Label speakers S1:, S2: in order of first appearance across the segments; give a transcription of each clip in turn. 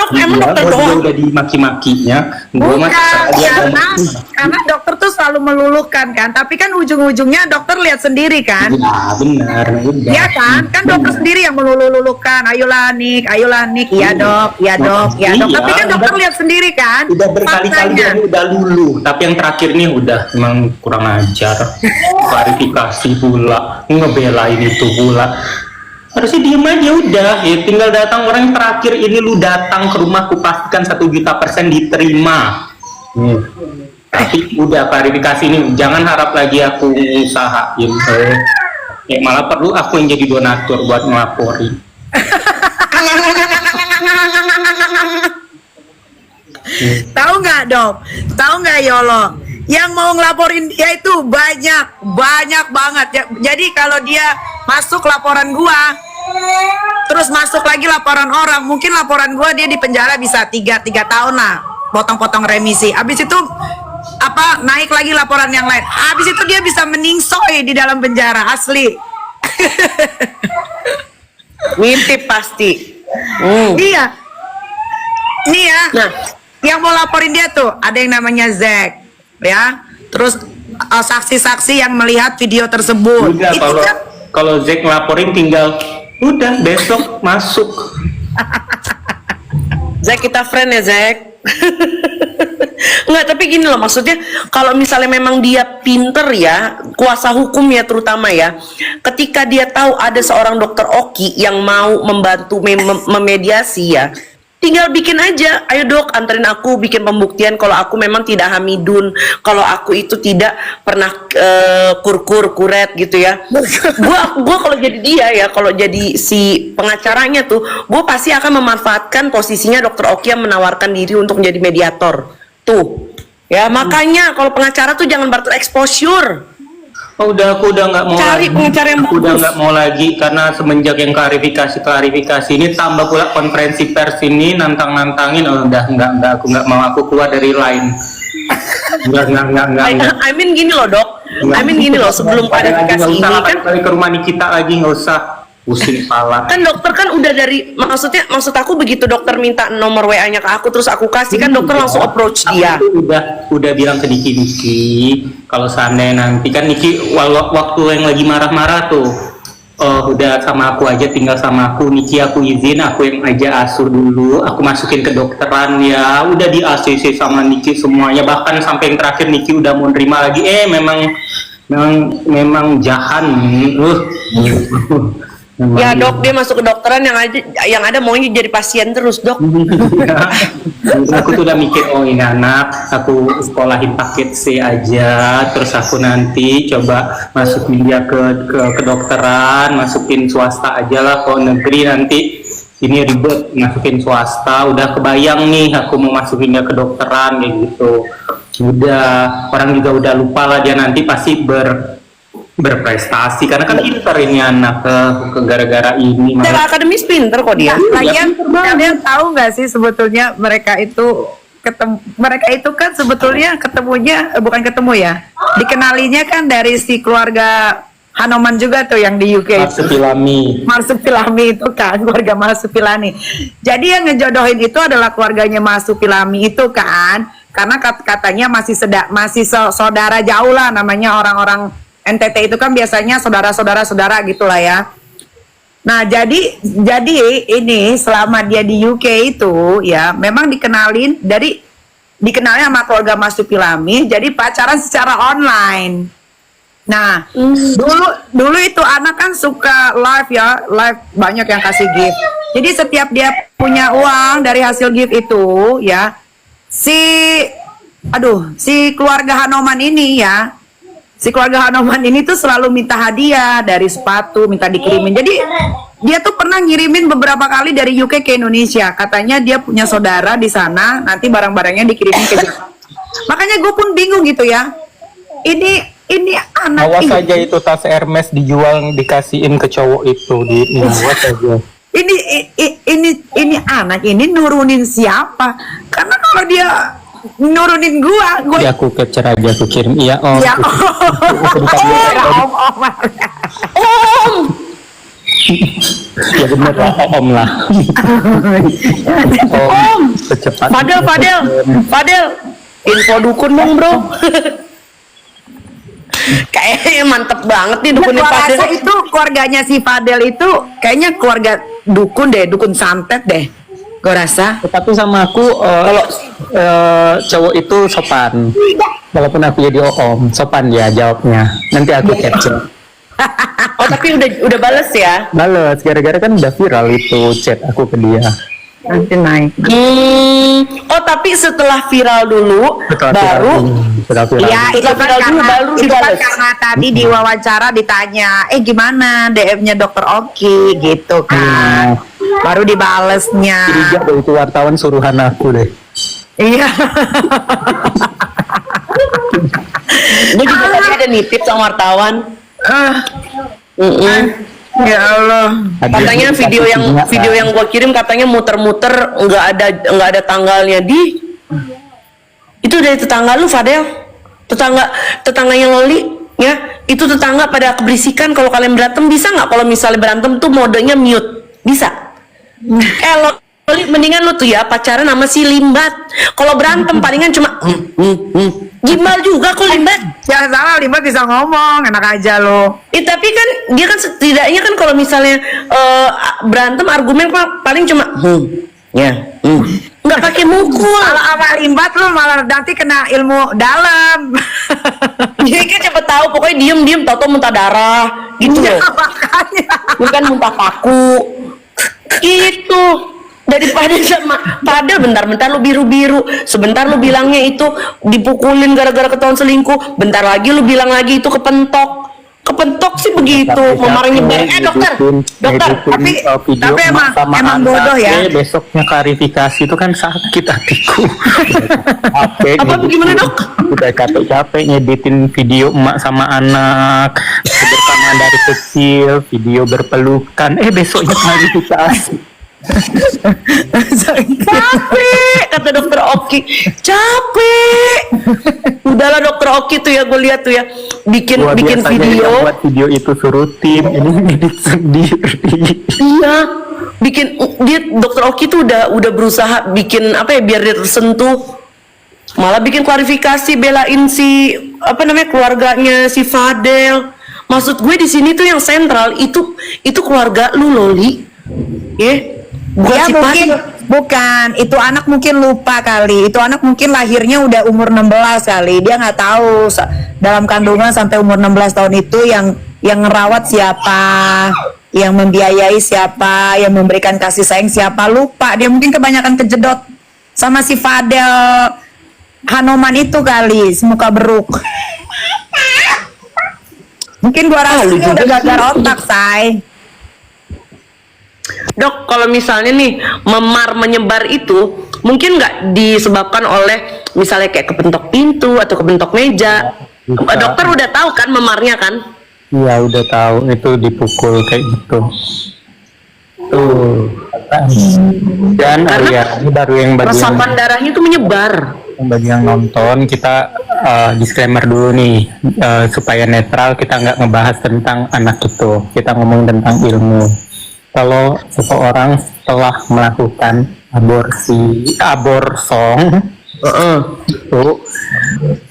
S1: Dok, emang dokter
S2: Dia
S1: doang?
S2: udah dimaki-makinya. Gua mah
S3: Bukan,
S2: dia
S3: karena dokter tuh selalu meluluhkan kan, tapi kan ujung-ujungnya dokter lihat sendiri kan.
S2: ya benar, udah.
S3: Iya kan dokter sendiri yang melulu-lulukan, ayolah Nik, iya dok, iya dok, iya dok.
S2: Iya,
S3: Tapi kan dokter
S2: udah.
S3: lihat sendiri kan.
S2: Udah berkali-kali
S3: faktanya.
S2: ini udah lulu, tapi yang terakhir nih udah emang kurang ajar. Klarifikasi pula, ngebelain itu pula. Harusnya diem aja udah, ya tinggal datang orang yang terakhir ini lu datang ke rumahku pastikan 1.000.000% diterima. Tapi udah klarifikasi ini, jangan harap lagi aku usahain. Malah perlu aku yang jadi donatur buat ngelaporin.
S3: Tahu nggak dok? Tahu nggak Yolo? Yang mau ngelaporin dia itu banyak banget. Jadi kalau dia masuk laporan gua, terus masuk lagi laporan orang, mungkin laporan gua dia di penjara bisa 3 tahun lah, potong-potong remisi. Abis itu apa naik lagi laporan yang lain. Abis itu dia bisa meningsoy di dalam penjara asli.
S1: Ngintip pasti.
S3: Iya. Nih ya.
S1: Nah,
S3: Yang mau laporin dia tuh ada yang namanya Zack, ya. Terus saksi-saksi yang melihat video tersebut.
S2: Udah,
S3: Itu kan
S2: kalau Zack ngelaporin tinggal udah besok masuk.
S1: Zack, kita friend ya Zack. Enggak, tapi gini loh, maksudnya kalau misalnya memang dia pinter ya, kuasa hukum ya terutama ya, ketika dia tahu ada seorang dokter Oki yang mau membantu memediasi ya, tinggal bikin aja, ayo dok anterin aku bikin pembuktian kalau aku memang tidak hamidun, kalau aku itu tidak pernah kuret gitu ya. gua kalau jadi dia ya, kalau jadi si pengacaranya tuh, gua pasti akan memanfaatkan posisinya dokter Oki yang menawarkan diri untuk menjadi mediator tuh ya. Makanya kalau pengacara tuh jangan barter exposure.
S2: Oh, aku udah nggak mau
S1: Cari
S2: lagi.
S1: pengacara yang
S2: Aku udah
S1: bagus.
S2: nggak mau lagi karena semenjak yang klarifikasi ini tambah pula konferensi pers ini nantangin. Oh, udah nggak aku nggak mau, aku keluar dari line. Nggak.
S1: I mean gini loh dok, I mean gini loh, sebelum klarifikasi ini kan
S2: balik ke rumah Nikita lagi, nggak usah pusing kepala.
S1: kan dokter kan udah dari, maksud aku begitu dokter minta nomor WA-nya ke aku terus aku kasih, kan dokter langsung approach dia.
S2: Aku udah bilang ke Niki kalau seandainya nanti kan Niki waktu yang lagi marah-marah tuh, udah sama aku aja, tinggal sama aku Niki, aku izin aku yang aja asuh dulu, aku masukin ke dokteran ya, udah di ACC sama Niki semuanya, bahkan sampai yang terakhir Niki udah mau nerima lagi, memang jahan.
S1: Ya dok, dia masuk ke dokteran yang ada maunya jadi pasien terus dok.
S2: Aku tuh udah mikir, oh ini anak aku sekolahin paket C aja, terus aku nanti coba masukin dia ke kedokteran, masukin swasta aja lah, kalau negeri nanti ini ribet masukin swasta, udah kebayang nih aku mau masukin dia ke dokteran kayak gitu. Udah, orang juga udah lupa lah dia nanti pasti berprestasi karena kan pinter ini anak ke gara-gara ini.
S1: Secara akademis pinter kok dia.
S3: lagian kalian tahu nggak sih sebetulnya mereka itu kan sebetulnya ketemunya bukan ketemu ya, dikenalinya kan dari si keluarga Hanoman juga tuh yang di UK. Marsupilami itu kan keluarga Marsupilami. Jadi yang ngejodohin itu adalah keluarganya Marsupilami itu kan, karena katanya masih saudara jauh lah, namanya orang-orang NTT itu kan biasanya saudara gitulah ya. Nah jadi ini selama dia di UK itu ya memang dikenalin sama keluarga Marsupilami, jadi pacaran secara online. Nah dulu itu anak kan suka live banyak yang kasih gift. Jadi setiap dia punya uang dari hasil gift itu ya, si keluarga Hanoman ini ya, si keluarga Hanoman ini tuh selalu minta hadiah dari sepatu, minta dikirimin. Jadi dia tuh pernah ngirimin beberapa kali dari UK ke Indonesia. Katanya dia punya saudara di sana, nanti barang-barangnya dikirimin ke Jakarta. Makanya gue pun bingung gitu ya. Ini anak
S4: awas aja itu tas Hermes dijual dikasihin ke cowok itu, awas aja.
S3: Ini anak ini nurunin siapa? Karena kalau dia nurunin gua
S4: Ya aku capture aja, aku kirim. Iya om.
S3: ya om
S4: Ya bener lah, Om lah. Om, secepat.
S1: Fadel, info dukun dong bro. Kayaknya mantep banget nih dukunnya
S3: Gua
S1: Fadel.
S3: rasa itu keluarganya si Fadel itu kayaknya keluarga dukun deh, dukun santet deh. Gue rasa.
S4: Tapi sama aku kalau cowok itu sopan. Walaupun aku jadi om, sopan dia jawabnya. Nanti aku capture.
S1: Oh tapi udah bales ya?
S4: Bales, gara-gara kan udah viral itu chat aku ke dia.
S3: Nanti naik.
S1: Oh tapi setelah viral dulu, baru.
S4: Setelah viral.
S3: Iya, itu kan
S1: viral dulu,
S3: karena
S1: baru
S3: itu kan
S1: dibales.
S3: karena tadi di wawancara ditanya, gimana DM-nya Dokter Oki gitu kan. Baru dibalesnya.
S4: Curiga deh itu wartawan suruhan aku deh.
S3: Iya.
S1: Gue juga tadi ada nitip sama wartawan.
S3: Ya Allah.
S1: Katanya video yang gue kirim katanya muter-muter nggak ada tanggalnya di. Itu dari tetangga lu Fadel, tetangganya Loli ya, itu tetangga pada keberisikan. Kalau kalian berantem bisa nggak kalau misalnya berantem tuh modenya mute, bisa? Loli mendingan lu tuh ya pacaran sama si Limbat. Kalau berantem palingan cuma gimbal juga kok Limbat.
S3: Jangan salah, Limbat bisa ngomong, enak aja lo.
S1: Tapi kan dia kan setidaknya kan kalau misalnya berantem argumen paling cuma nggak pakai mukul.
S3: Kalau sama Limbat lu malah nanti kena ilmu dalam.
S1: Jadi kan cepet tahu pokoknya diem tau muntah darah gitu loh.
S3: Makanya.
S1: Bukan muntah paku gitu. Daripada sama Fadel bentar-bentar lu biru-biru, sebentar lu bilangnya itu dipukulin gara-gara ketahuan selingkuh, bentar lagi lu bilang lagi itu kepentok sih begitu. Memarah nyebar dokter
S3: tapi emang bodoh ya.
S4: Besoknya klarifikasi itu kan sakit hatiku.
S1: Apa gimana dok?
S4: Udah capek-capek ngeditin video emak sama anak bersamaan dari kecil, video berpelukan, besoknya klarifikasi.
S1: Capek kata dokter Oki, capek. Udahlah dokter Oki tuh ya, gue lihat tuh ya bikin video.
S4: Buat video itu suruh tim, ini ngedit sendiri.
S1: Iya, dia dokter Oki tuh udah berusaha bikin apa ya biar dia tersentuh. Malah bikin klarifikasi belain si keluarganya si Fadel. Maksud gue di sini tuh yang sentral itu keluarga lu Loli.
S3: Ya bukan, itu anak mungkin lupa kali. Itu anak mungkin lahirnya udah umur 16 kali. Dia nggak tahu dalam kandungan sampai umur 16 tahun itu yang ngerawat siapa, yang membiayai siapa, yang memberikan kasih sayang siapa, lupa. Dia mungkin kebanyakan kejedot sama si Fadel Hanoman itu kali, semuka beruk. Mungkin gua rasa dia udah gagal otak, say.
S1: Dok, kalau misalnya nih menyebar itu mungkin nggak disebabkan oleh misalnya kayak kepentok pintu atau kepentok meja. Dokter udah tahu kan memarnya kan?
S4: Iya udah tahu itu dipukul kayak gitu. Tuh. Dan ini baru yang
S1: resapan darahnya itu menyebar.
S4: Bagi yang nonton kita disclaimer dulu nih supaya netral, kita nggak ngebahas tentang anak itu, kita ngomong tentang ilmu. Kalau seseorang setelah melakukan aborsong itu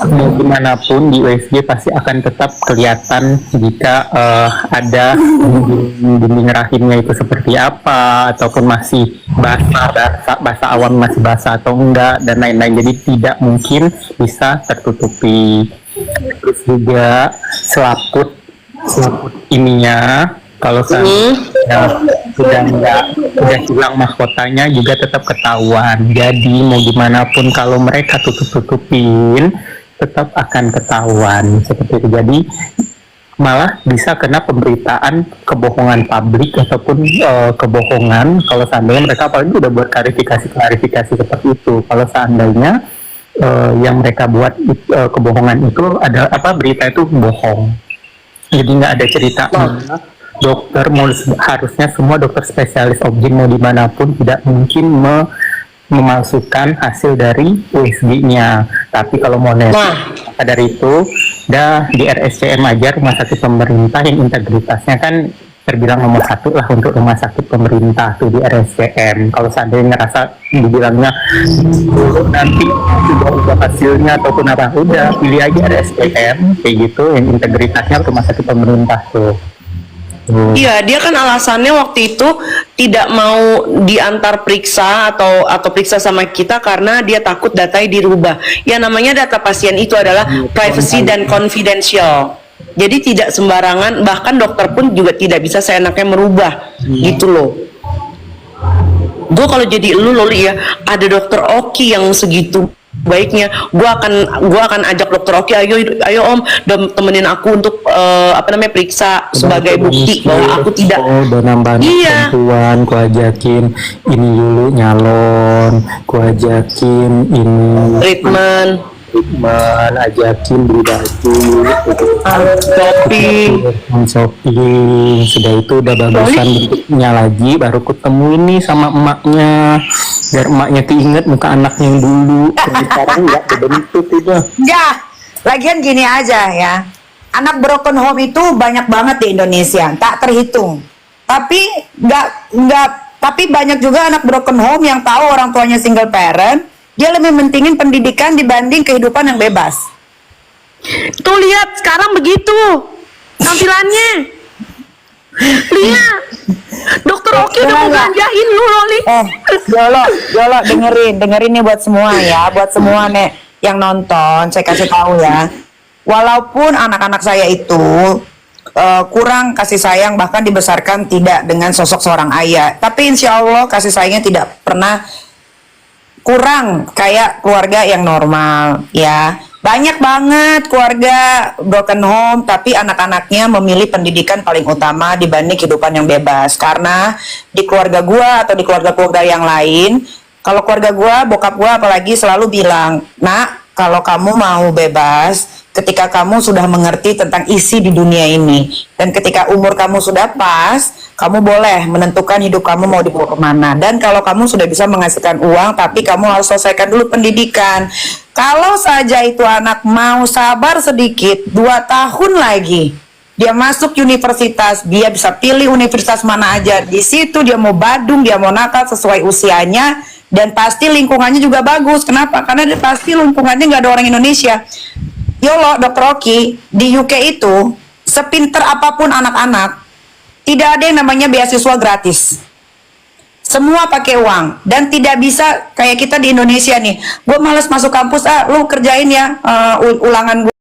S4: mau gimana pun di USG pasti akan tetap kelihatan jika ada dinding rahimnya itu seperti apa, ataupun masih bahasa awam masih basah atau enggak, dan lain-lain. Jadi tidak mungkin bisa tertutupi. Terus juga selaput ininya, kalau udah hilang mahkotanya juga tetap ketahuan. Jadi mau gimana pun kalau mereka tutupin tetap akan ketahuan seperti itu. Jadi malah bisa kena pemberitaan kebohongan publik ataupun kebohongan kalau seandainya mereka apalagi udah buat klarifikasi seperti itu. Kalau seandainya yang mereka buat kebohongan itu ada berita itu bohong, jadi nggak ada cerita. Dokter harusnya semua dokter spesialis objek mau dimanapun tidak mungkin memalsukan hasil dari USG-nya. Tapi kalau mau maka dari itu di RSCM aja, rumah sakit pemerintah yang integritasnya kan terbilang nomor satu lah untuk rumah sakit pemerintah tuh di RSCM. Kalau seandainya ngerasa dibilangnya nanti udah hasilnya ataupun apa, udah pilih aja RSCM kayak gitu yang integritasnya rumah sakit pemerintah tuh.
S1: Iya, dia kan alasannya waktu itu tidak mau diantar periksa atau periksa sama kita karena dia takut datanya dirubah. Ya namanya data pasien itu adalah privacy dan confidential. Jadi tidak sembarangan, bahkan dokter pun juga tidak bisa seenaknya merubah, gitu loh. Gue kalau jadi lu Loli ya, ada dokter Oki yang segitu baiknya, gue akan ajak dokter Oki, ayo om, temenin aku untuk periksa sebagai bukti bahwa aku tidak.
S4: Udah nambah bantuan, ku ajakin ini dulu nyalon, ku ajakin ini
S1: Treatment,
S4: ajakin beli baju, shopping, sudah itu udah bagusan bentuknya lagi, baru ketemu ini sama emaknya, biar emaknya keinget muka anaknya yang dulu. Tapi sekarang nggak kebentuk itu.
S3: Enggak, lagian gini aja ya. Anak broken home itu banyak banget di Indonesia, tak terhitung. Tapi tapi banyak juga anak broken home yang tahu orang tuanya single parent, dia lebih mentingin pendidikan dibanding kehidupan yang bebas.
S1: tuh lihat sekarang begitu tampilannya. Lihat, dokter Oki udah mau belanjain lu Loli.
S3: Jolo, dengerin nih buat semua ya, buat semua nih yang nonton, saya kasih tahu ya. Walaupun anak-anak saya itu kurang kasih sayang, bahkan dibesarkan tidak dengan sosok seorang ayah, tapi insya Allah kasih sayangnya tidak pernah kurang kayak keluarga yang normal ya. Banyak banget keluarga broken home tapi anak-anaknya memilih pendidikan paling utama dibanding kehidupan yang bebas. Karena di keluarga gua atau di keluarga-keluarga yang lain, kalau keluarga gua, bokap gua apalagi selalu bilang, "Nak, kalau kamu mau bebas, ketika kamu sudah mengerti tentang isi di dunia ini, dan ketika umur kamu sudah pas, kamu boleh menentukan hidup kamu mau dibawa kemana. Dan kalau kamu sudah bisa menghasilkan uang, tapi kamu harus selesaikan dulu pendidikan. Kalau saja itu anak mau sabar sedikit, 2 tahun lagi, dia masuk universitas, dia bisa pilih universitas mana aja. Di situ dia mau badung, dia mau nakal sesuai usianya, dan pasti lingkungannya juga bagus. Kenapa? Karena dia pasti lingkungannya nggak ada orang Indonesia. Yolo, Dr. Oki, di UK itu, sepinter apapun anak-anak, tidak ada yang namanya beasiswa gratis. Semua pakai uang. Dan tidak bisa kayak kita di Indonesia nih, gue males masuk kampus, lu kerjain ya ulangan gue.